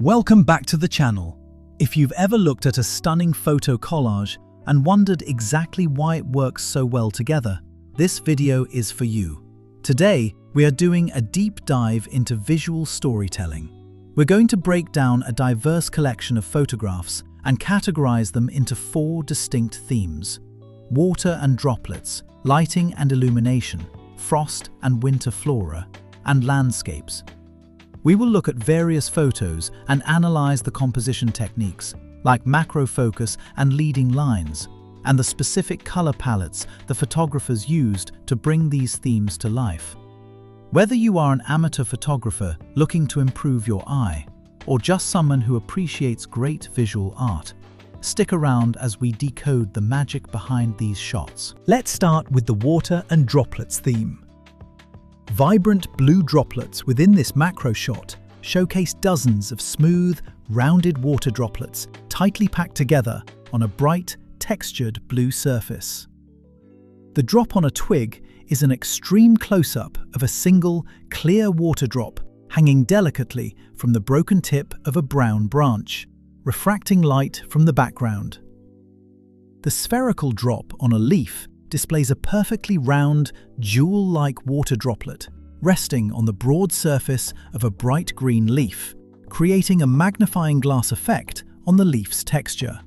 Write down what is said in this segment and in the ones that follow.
Welcome back to the channel. If you've ever looked at a stunning photo collage and wondered exactly why it works so well together, this video is for you. Today, we are doing a deep dive into visual storytelling. We're going to break down a diverse collection of photographs and categorize them into 4 distinct themes: water and droplets, lighting and illumination, frost and winter flora, and landscapes. We will look at various photos and analyze the composition techniques, like macro focus and leading lines, and the specific color palettes the photographers used to bring these themes to life. Whether you are an amateur photographer looking to improve your eye, or just someone who appreciates great visual art, stick around as we decode the magic behind these shots. Let's start with the water and droplets theme. Vibrant blue droplets within this macro shot showcase dozens of smooth, rounded water droplets tightly packed together on a bright, textured blue surface. The drop on a twig is an extreme close-up of a single, clear water drop hanging delicately from the broken tip of a brown branch, refracting light from the background. The spherical drop on a leaf displays a perfectly round, jewel-like water droplet resting on the broad surface of a bright green leaf, creating a magnifying glass effect on the leaf's texture.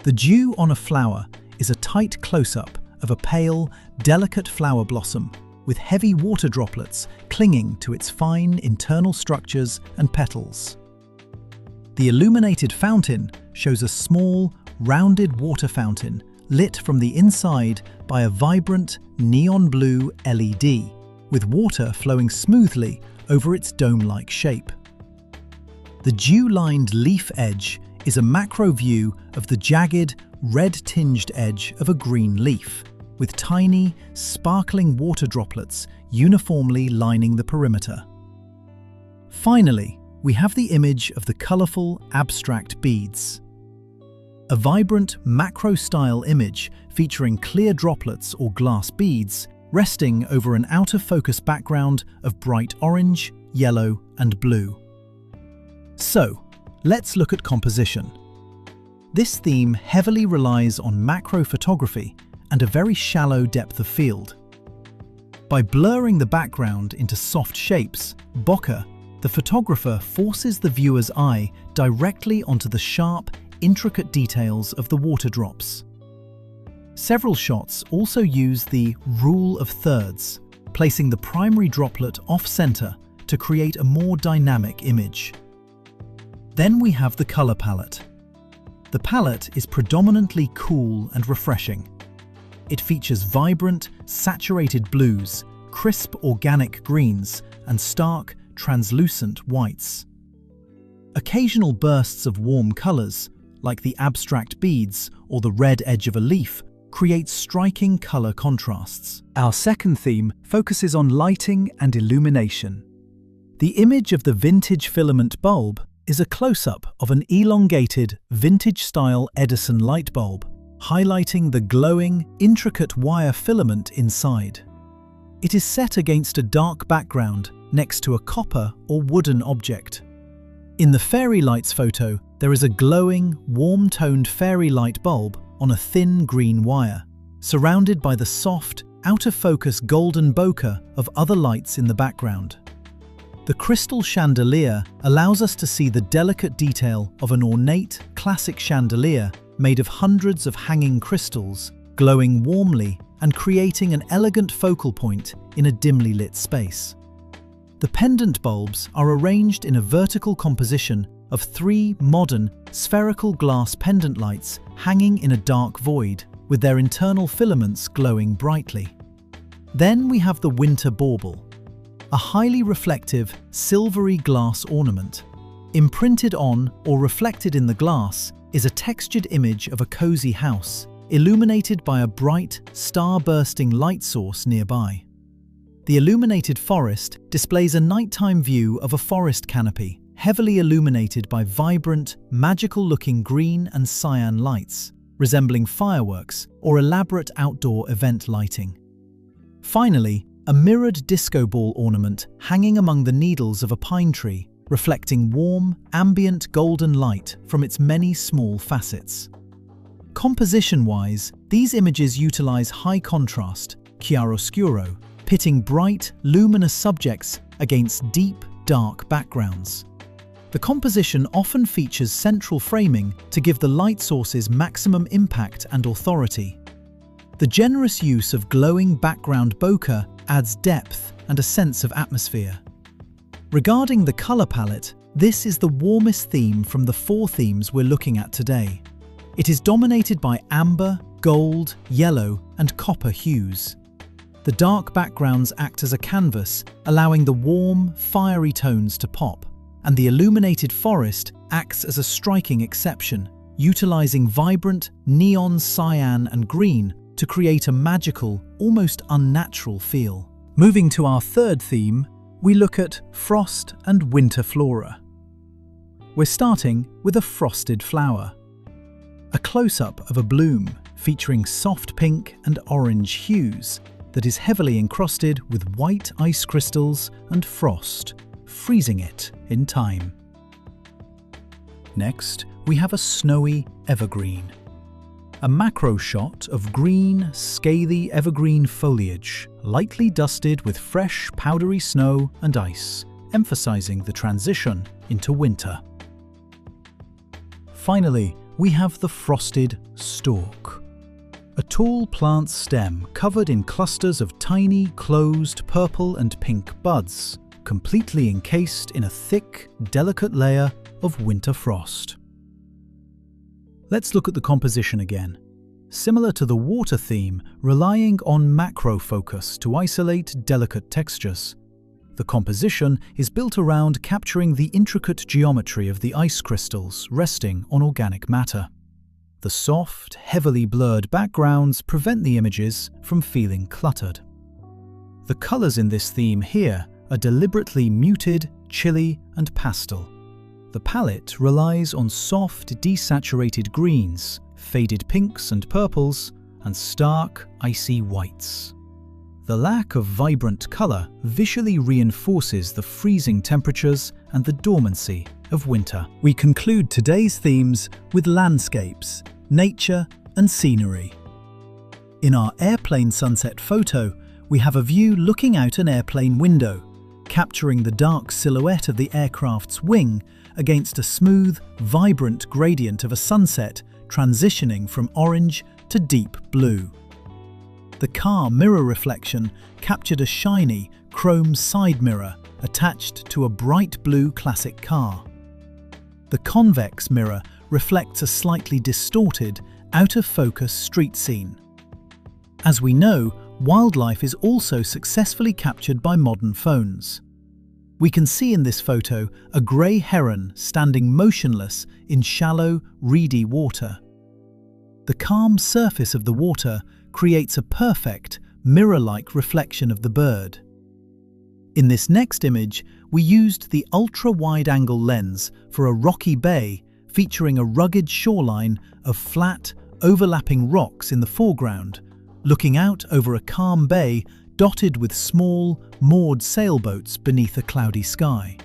The dew on a flower is a tight close-up of a pale, delicate flower blossom with heavy water droplets clinging to its fine internal structures and petals. The illuminated fountain shows a small, rounded water fountain lit from the inside by a vibrant neon blue LED, with water flowing smoothly over its dome-like shape. The dew-lined leaf edge is a macro view of the jagged, red-tinged edge of a green leaf, with tiny, sparkling water droplets uniformly lining the perimeter. Finally, we have the image of the colorful, abstract beads. A vibrant, macro-style image featuring clear droplets or glass beads resting over an out-of-focus background of bright orange, yellow, and blue. So, let's look at composition. This theme heavily relies on macro photography and a very shallow depth of field. By blurring the background into soft shapes, bokeh, the photographer forces the viewer's eye directly onto the sharp, intricate details of the water drops. Several shots also use the rule of thirds, placing the primary droplet off-center to create a more dynamic image. Then we have the color palette. The palette is predominantly cool and refreshing. It features vibrant, saturated blues, crisp organic greens, and stark, translucent whites. Occasional bursts of warm colors, like the abstract beads or the red edge of a leaf, create striking color contrasts. Our second theme focuses on lighting and illumination. The image of the vintage filament bulb is a close-up of an elongated, vintage-style Edison light bulb, highlighting the glowing, intricate wire filament inside. It is set against a dark background next to a copper or wooden object. In the fairy lights photo, there is a glowing, warm-toned fairy light bulb on a thin green wire, surrounded by the soft, out-of-focus golden bokeh of other lights in the background. The crystal chandelier allows us to see the delicate detail of an ornate, classic chandelier made of hundreds of hanging crystals, glowing warmly and creating an elegant focal point in a dimly lit space. The pendant bulbs are arranged in a vertical composition of 3 modern, spherical glass pendant lights hanging in a dark void, with their internal filaments glowing brightly. Then we have the winter bauble, a highly reflective, silvery glass ornament. Imprinted on or reflected in the glass is a textured image of a cozy house, illuminated by a bright, star-bursting light source nearby. The illuminated forest displays a nighttime view of a forest canopy, heavily illuminated by vibrant, magical-looking green and cyan lights, resembling fireworks or elaborate outdoor event lighting. Finally, a mirrored disco ball ornament hanging among the needles of a pine tree reflecting warm, ambient golden light from its many small facets. Composition-wise, these images utilize high contrast, chiaroscuro, pitting bright, luminous subjects against deep, dark backgrounds. The composition often features central framing to give the light sources maximum impact and authority. The generous use of glowing background bokeh adds depth and a sense of atmosphere. Regarding the color palette, this is the warmest theme from the 4 themes we're looking at today. It is dominated by amber, gold, yellow, and copper hues. The dark backgrounds act as a canvas, allowing the warm, fiery tones to pop, and the illuminated forest acts as a striking exception, utilizing vibrant neon cyan and green to create a magical, almost unnatural feel. Moving to our 3rd theme, we look at frost and winter flora. We're starting with a frosted flower. A close-up of a bloom featuring soft pink and orange hues that is heavily encrusted with white ice crystals and frost, freezing it in time. Next, we have a snowy evergreen. A macro shot of green, scaly evergreen foliage, lightly dusted with fresh, powdery snow and ice, emphasizing the transition into winter. Finally, we have the frosted stalk. A tall plant stem covered in clusters of tiny, closed purple and pink buds, completely encased in a thick, delicate layer of winter frost. Let's look at the composition again. Similar to the water theme, relying on macro focus to isolate delicate textures. The composition is built around capturing the intricate geometry of the ice crystals resting on organic matter. The soft, heavily blurred backgrounds prevent the images from feeling cluttered. The colors in this theme here are deliberately muted, chilly, and pastel. The palette relies on soft, desaturated greens, faded pinks and purples, and stark, icy whites. The lack of vibrant color visually reinforces the freezing temperatures and the dormancy of winter. We conclude today's themes with landscapes, nature, and scenery. In our airplane sunset photo, we have a view looking out an airplane window, capturing the dark silhouette of the aircraft's wing against a smooth, vibrant gradient of a sunset transitioning from orange to deep blue. The car mirror reflection captured a shiny, chrome side mirror attached to a bright blue classic car. The convex mirror reflects a slightly distorted, out-of-focus street scene. As we know, wildlife is also successfully captured by modern phones. We can see in this photo a grey heron standing motionless in shallow, reedy water. The calm surface of the water creates a perfect, mirror-like reflection of the bird. In this next image, we used the ultra-wide-angle lens for a rocky bay featuring a rugged shoreline of flat, overlapping rocks in the foreground, looking out over a calm bay dotted with small, moored sailboats beneath a cloudy sky.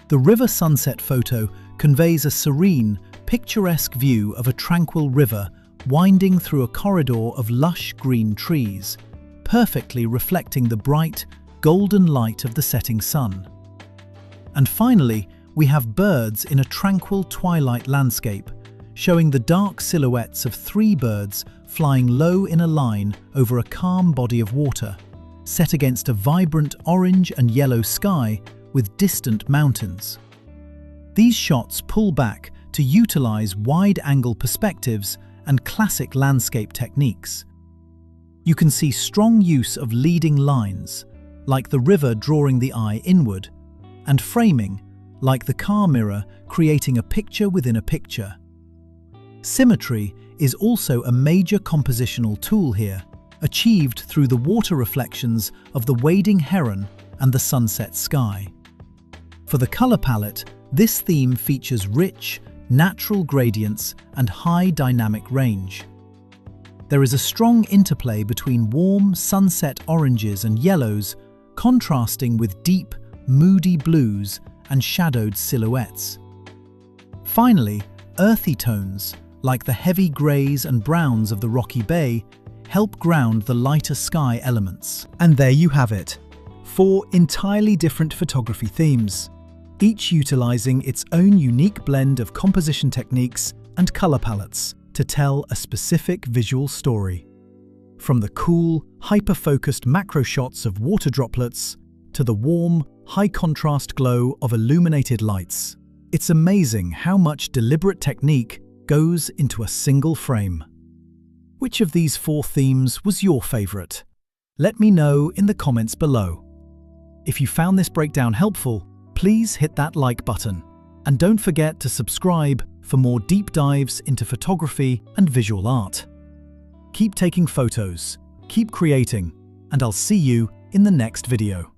The river sunset photo conveys a serene, picturesque view of a tranquil river winding through a corridor of lush green trees, perfectly reflecting the bright, golden light of the setting sun. And finally, we have birds in a tranquil twilight landscape, showing the dark silhouettes of 3 birds flying low in a line over a calm body of water, set against a vibrant orange and yellow sky with distant mountains. These shots pull back to utilize wide-angle perspectives and classic landscape techniques. You can see strong use of leading lines, like the river drawing the eye inward, and framing, like the car mirror creating a picture within a picture. Symmetry is also a major compositional tool here, achieved through the water reflections of the wading heron and the sunset sky. For the color palette, this theme features rich, natural gradients and high dynamic range. There is a strong interplay between warm sunset oranges and yellows, contrasting with deep, moody blues and shadowed silhouettes. Finally, earthy tones, like the heavy greys and browns of the rocky bay, help ground the lighter sky elements. And there you have it, 4 entirely different photography themes, each utilizing its own unique blend of composition techniques and color palettes to tell a specific visual story. From the cool, hyper-focused macro shots of water droplets to the warm, high-contrast glow of illuminated lights, it's amazing how much deliberate technique goes into a single frame. Which of these 4 themes was your favorite? Let me know in the comments below. If you found this breakdown helpful, please hit that like button. And don't forget to subscribe for more deep dives into photography and visual art. Keep taking photos, keep creating, and I'll see you in the next video.